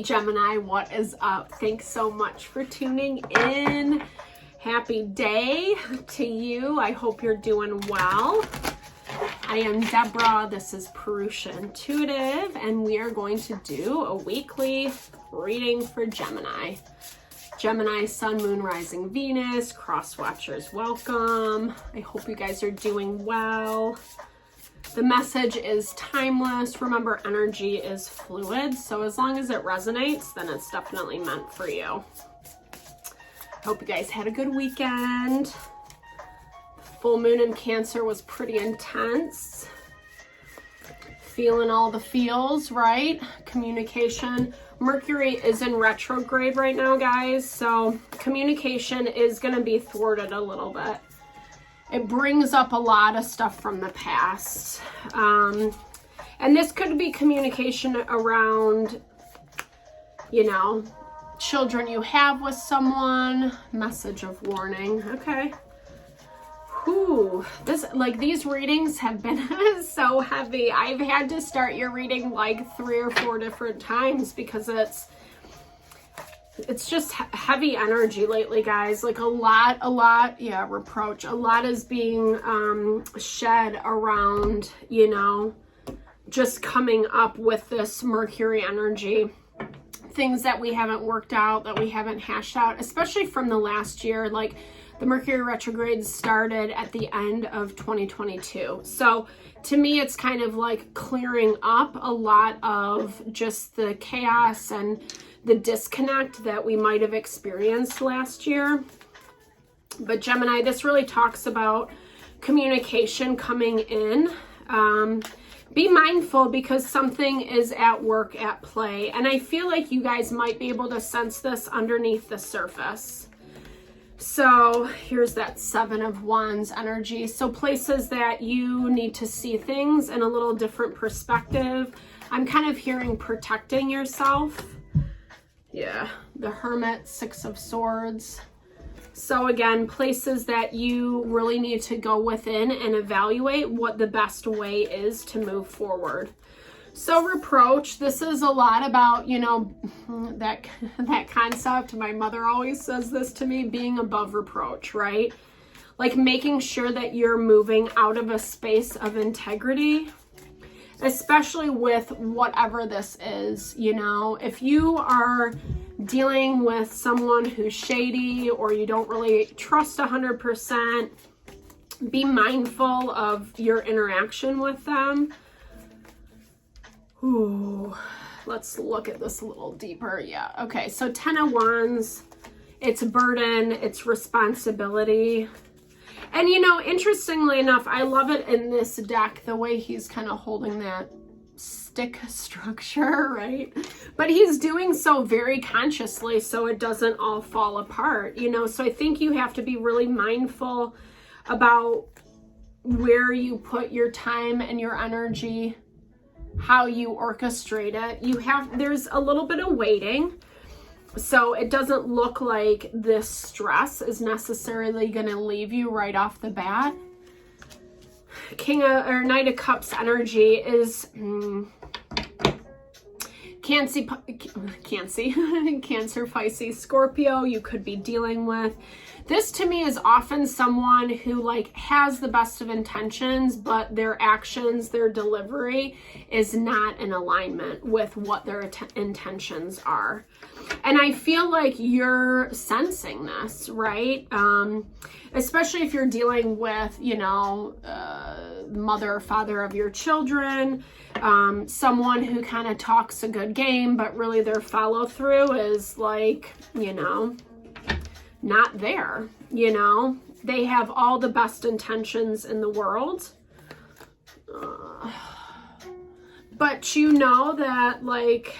Gemini, what is up? Thanks so much for tuning in. Happy day to you. I hope you're doing well. I am Deborah. This is Purusha Intuitive, and we are going to do a weekly reading for Gemini. Gemini, Sun, Moon, Rising, Venus, Cross Watchers, welcome. I hope you guys are doing well. The message is timeless. Remember, energy is fluid, so as long as it resonates, then it's definitely meant for you. Hope you guys had a good weekend. Full moon in Cancer was pretty intense. Feeling all the feels, right? Communication. Mercury is in retrograde right now, guys, so communication is going to be thwarted a little bit. It brings up a lot of stuff from the past. And this could be communication around, you know, children you have with someone. Message of warning. Okay. Whew. These readings have been so heavy. I've had to start your reading like 3 or 4 different times because it's just heavy energy lately, guys. Like a lot, yeah, reproach. A lot is being shed around, you know, just coming up with this Mercury energy. Things that we haven't worked out, that we haven't hashed out, especially from the last year. Like the Mercury retrograde started at the end of 2022. So to me, it's kind of like clearing up a lot of just the chaos and the disconnect that we might have experienced last year. But Gemini, this really talks about communication coming in. Be mindful because something is at work, at play. And I feel like you guys might be able to sense this underneath the surface. So here's that 7 of Wands energy. So places that you need to see things in a little different perspective. I'm kind of hearing protecting yourself. Yeah, the Hermit, 6 of Swords. So again, places that you really need to go within and evaluate what the best way is to move forward. So reproach, this is a lot about, you know, that concept. My mother always says this to me, being above reproach, right? Like making sure that you're moving out of a space of integrity, especially with whatever this is. You know, if you are dealing with someone who's shady or you don't really trust 100%, be mindful of your interaction with them. Ooh, let's look at this a little deeper. Yeah, okay, so 10 of Wands, it's burden, it's responsibility. And, you know, interestingly enough, I love it in this deck, the way he's kind of holding that stick structure, right? But he's doing so very consciously so it doesn't all fall apart, you know? So I think you have to be really mindful about where you put your time and your energy, how you orchestrate it. There's a little bit of waiting. So it doesn't look like this stress is necessarily going to leave you right off the bat. Knight of Cups energy is Cancer, Pisces, Scorpio. You could be dealing with. This to me is often someone who like has the best of intentions, but their actions, their delivery is not in alignment with what their intentions are. And I feel like you're sensing this, right? Especially if you're dealing with, you know, mother or father of your children, someone who kind of talks a good game, but really their follow through is like, you know, not there. You know, they have all the best intentions in the world. But you know that like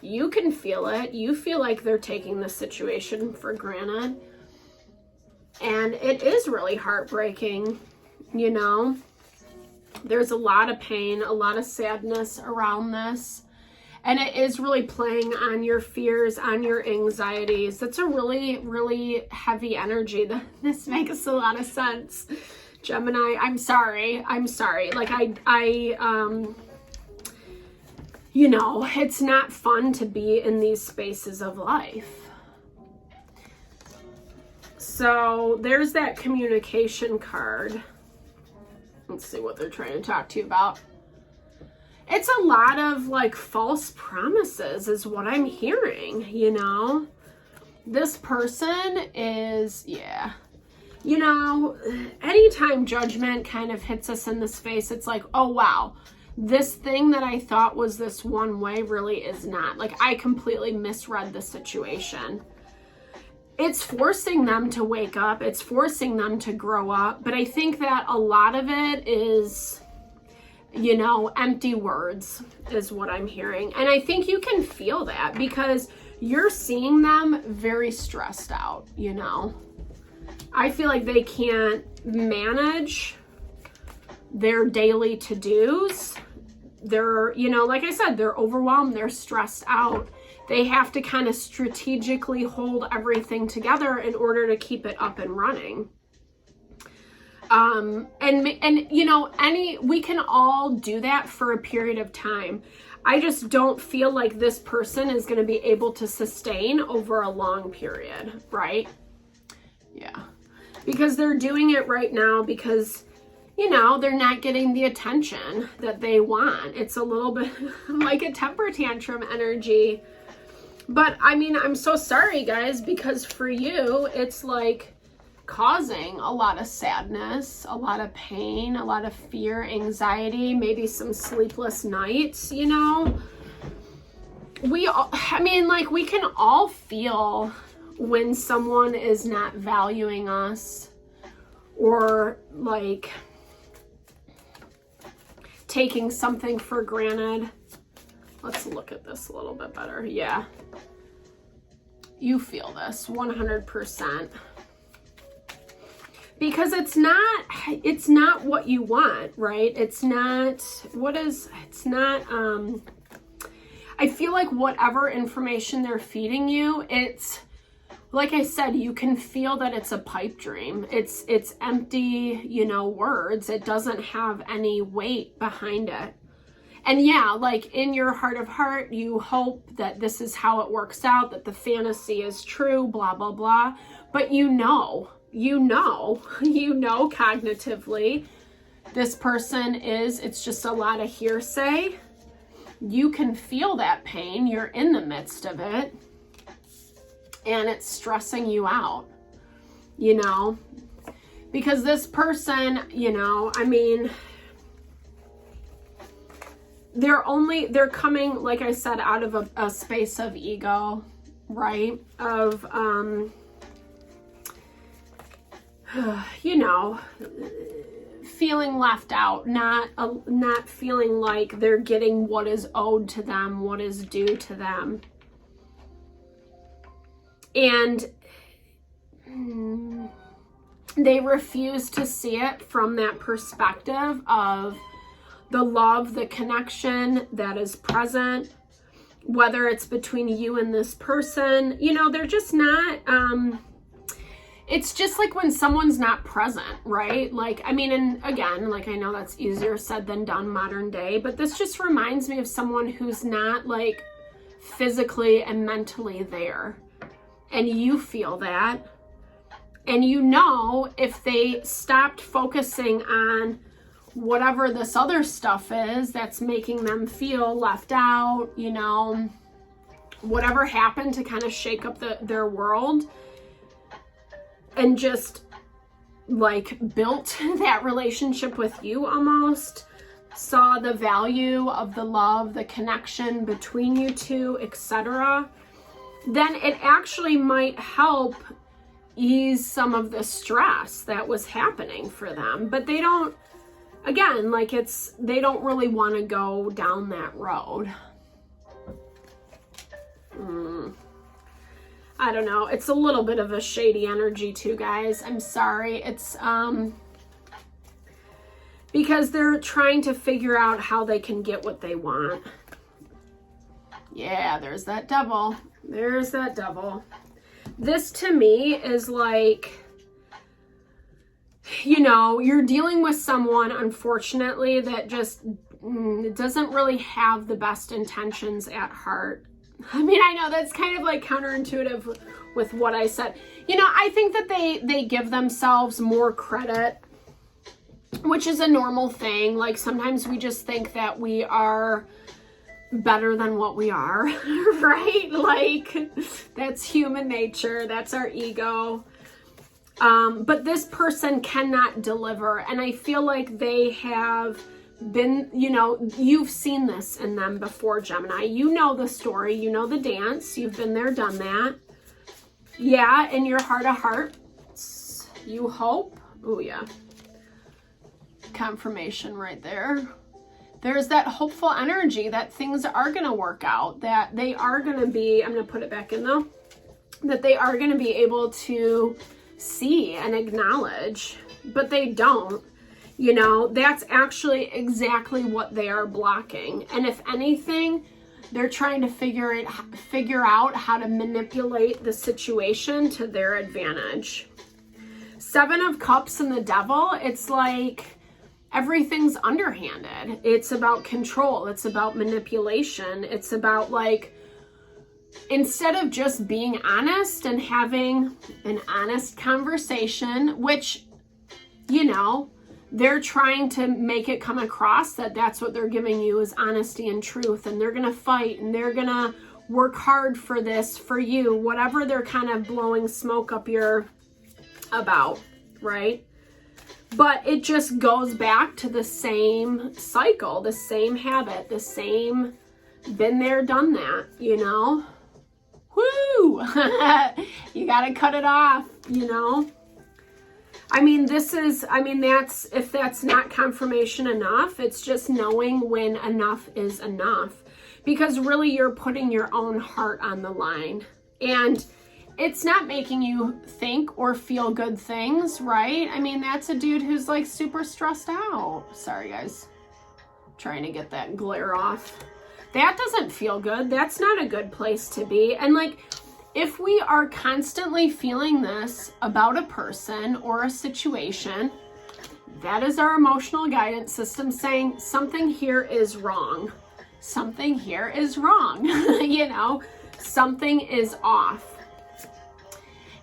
you can feel it. You feel like they're taking the situation for granted. And it is really heartbreaking, you know. There's a lot of pain, a lot of sadness around this. And it is really playing on your fears, on your anxieties. That's a really, really heavy energy. This makes a lot of sense. Gemini, I'm sorry. Like you know, it's not fun to be in these spaces of life. So there's that communication card. Let's see what they're trying to talk to you about. It's a lot of like false promises is what I'm hearing, you know. This person is, yeah. You know, anytime judgment kind of hits us in this face, it's like, oh wow, this thing that I thought was this one way really is not. Like, I completely misread the situation. It's forcing them to wake up. It's forcing them to grow up. But I think that a lot of it is, you know, empty words is what I'm hearing. And I think you can feel that because you're seeing them very stressed out, you know. I feel like they can't manage their daily to-dos. They're, you know, like I said, they're overwhelmed, they're stressed out. They have to kind of strategically hold everything together in order to keep it up and running. And you know, we can all do that for a period of time. I just don't feel like this person is going to be able to sustain over a long period, right? Yeah. Because they're doing it right now because, you know, they're not getting the attention that they want. It's a little bit like a temper tantrum energy. But I mean, I'm so sorry, guys, because for you, it's like causing a lot of sadness, a lot of pain, a lot of fear, anxiety, maybe some sleepless nights, you know. We can all feel when someone is not valuing us or like taking something for granted. Let's look at this a little bit better. Yeah. You feel this 100%. Because it's not what you want, right? I feel like whatever information they're feeding you, it's, like I said, you can feel that it's a pipe dream. It's empty, you know, words. It doesn't have any weight behind it. And yeah, like in your heart of heart, you hope that this is how it works out, that the fantasy is true, blah, blah, blah. But you know cognitively, this person it's just a lot of hearsay. You can feel that pain. You're in the midst of it. And it's stressing you out, you know, because this person, you know, I mean, they're coming, like I said, out of a space of ego, right? Of, you know, feeling left out, not feeling like they're getting what is owed to them, what is due to them. And they refuse to see it from that perspective of the love, the connection that is present, whether it's between you and this person. You know, they're just not, it's just like when someone's not present, right? Like, I mean, and again, like I know that's easier said than done modern day, but this just reminds me of someone who's not like physically and mentally there. And you feel that. And you know, if they stopped focusing on whatever this other stuff is that's making them feel left out, you know, whatever happened to kind of shake up their world and just like built that relationship with you, almost saw the value of the love, the connection between you two, etc., then it actually might help ease some of the stress that was happening for them. But they don't, again, like they don't really want to go down that road. I don't know. It's a little bit of a shady energy too, guys. I'm sorry. It's, because they're trying to figure out how they can get what they want. Yeah, there's that devil. There's that devil. This to me is like, you know, you're dealing with someone, unfortunately, that just it doesn't really have the best intentions at heart. I mean, I know that's kind of like counterintuitive with what I said. You know, I think that they give themselves more credit, which is a normal thing. Like sometimes we just think that we are better than what we are, right? Like that's human nature. That's our ego. But this person cannot deliver. And I feel like they have been, you know, you've seen this in them before, Gemini. You know the story, you know the dance, you've been there, done that. Yeah, in your heart of hearts, you hope. Oh yeah. Confirmation right there. There's that hopeful energy that things are going to work out, that they are going to be, I'm going to put it back in though, that they are going to be able to see and acknowledge, but they don't. You know, that's actually exactly what they are blocking. And if anything, they're trying to figure out how to manipulate the situation to their advantage. 7 of Cups and the Devil, it's like everything's underhanded. It's about control. It's about manipulation. It's about like, instead of just being honest and having an honest conversation, which, you know, they're trying to make it come across that that's what they're giving you is honesty and truth, and they're going to fight and they're going to work hard for this, for you, whatever they're kind of blowing smoke up your about, right? But it just goes back to the same cycle, the same habit, the same been there, done that, you know? Woo! You got to cut it off, you know? I mean, that's, if that's not confirmation enough, it's just knowing when enough is enough. Because really you're putting your own heart on the line. And it's not making you think or feel good things, right? I mean, that's a dude who's like super stressed out. Sorry, guys. Trying to get that glare off. That doesn't feel good. That's not a good place to be. And like, if we are constantly feeling this about a person or a situation, that is our emotional guidance system saying something here is wrong. Something here is wrong. You know, something is off.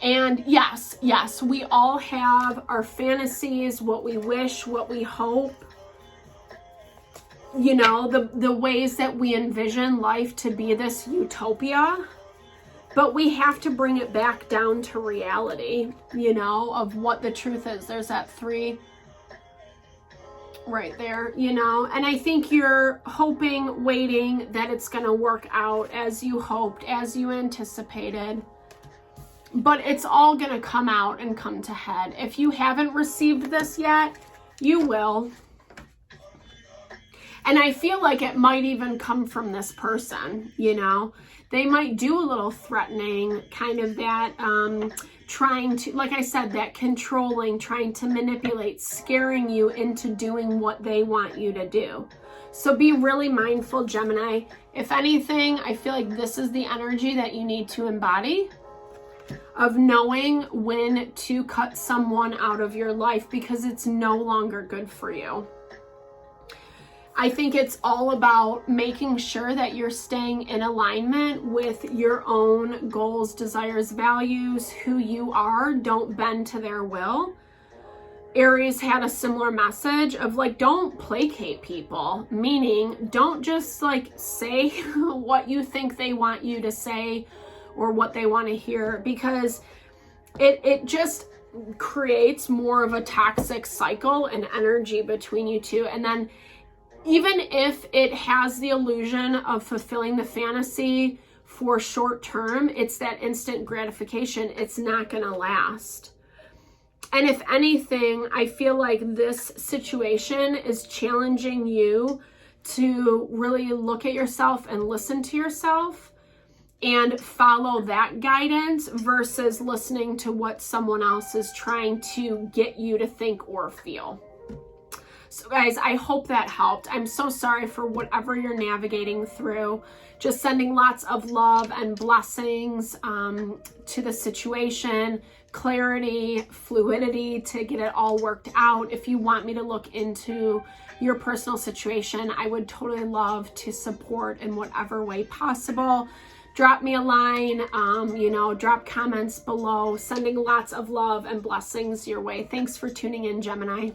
And yes, we all have our fantasies, what we wish, what we hope. You know, the ways that we envision life to be this utopia. But we have to bring it back down to reality, you know, of what the truth is. There's that 3 right there, you know. And I think you're hoping, waiting that it's going to work out as you hoped, as you anticipated. But it's all going to come out and come to head. If you haven't received this yet, you will. And I feel like it might even come from this person, you know. They might do a little threatening, kind of that trying to, like I said, that controlling, trying to manipulate, scaring you into doing what they want you to do. So be really mindful, Gemini. If anything, I feel like this is the energy that you need to embody, of knowing when to cut someone out of your life because it's no longer good for you. I think it's all about making sure that you're staying in alignment with your own goals, desires, values, who you are. Don't bend to their will. Aries had a similar message of like, don't placate people, meaning don't just like say what you think they want you to say or what they want to hear, because it just creates more of a toxic cycle and energy between you two. And then even if it has the illusion of fulfilling the fantasy for short term, it's that instant gratification. It's not going to last. And if anything, I feel like this situation is challenging you to really look at yourself and listen to yourself and follow that guidance versus listening to what someone else is trying to get you to think or feel. So guys, I hope that helped. I'm so sorry for whatever you're navigating through. Just sending lots of love and blessings to the situation, clarity, fluidity to get it all worked out. If you want me to look into your personal situation, I would totally love to support in whatever way possible. Drop me a line, drop comments below. Sending lots of love and blessings your way. Thanks for tuning in, Gemini.